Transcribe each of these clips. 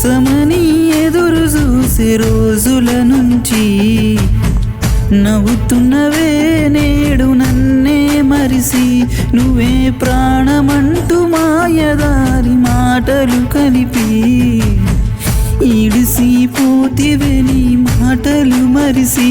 కోసమని ఎదురు చూసే రోజుల నుంచి నవ్వుతున్నవే నేడు నన్నే మరిసి నువ్వే ప్రాణమంటూ మాయదారి మాటలు కలిపి ఈడిసి పోతివే నీ మాటలు మరిసి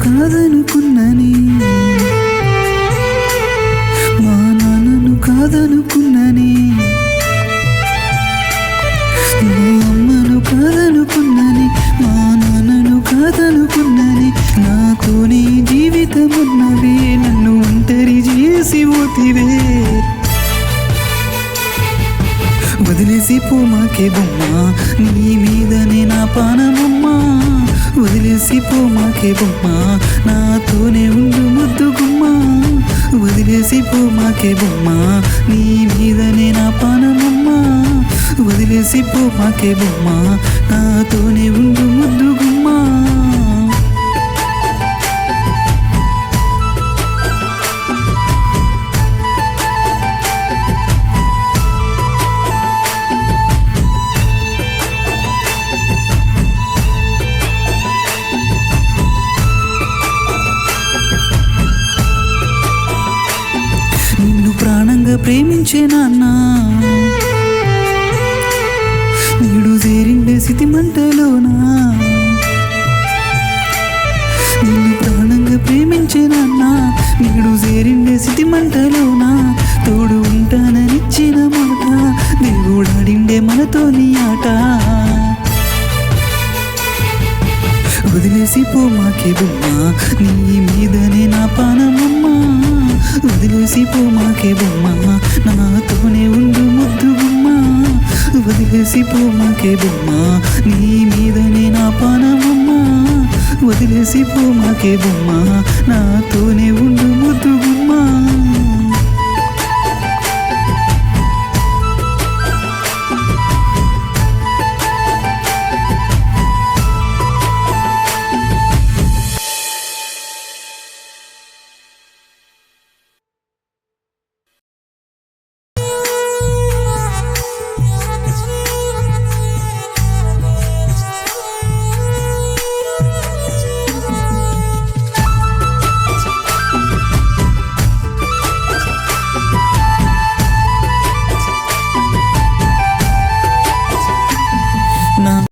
కాదనుకున్నని మా నాన్నను కాదనుకున్నని మా అమ్మను కాదనుకున్నని మా నాన్నను కాదనుకున్నని నాతోనే జీవితమున్నవే నన్ను ఒంటరి చేసి పోతివే వదిలేసి పోమాకే బొమ్మ నీ మీదనే నా పానమమ్మ వదిలేసి పోమాకే బొమ్మ నాతోనే ఉండు ముద్దు గుమ్మ వదిలేసి పోమాకే బొమ్మ నీ మీదనే నా పానమమ్మ వదిలేసి పోమాకే బొమ్మ నాతోనే ఉండు ముద్దు గుమ్మ ప్రాణంగా ప్రేమించే నాన్న నీడు చేరిండే స్థితి మంటలోనా నిన్ను ప్రాణంగా ప్రేమించే నాన్న నీడు చేరిండే స్థితి మంటలోనా తోడు ఉంటాననిచ్చిన మాట దేవుడాడిండే మనతోని ఆట వదిలేసి పోమాకే బొమ్మ నీ మీదనే నా పానమమ్మ వదిలేసి పోమాకే బొమ్మ నాతోనే ఉండు ముద్దు గుమ్మ వదిలేసి పోమాకే బొమ్మ నీ మీదనే నా పానమమ్మ వదిలేసి పోమాకే బొమ్మ నాతోనే ఉండు ముద్దు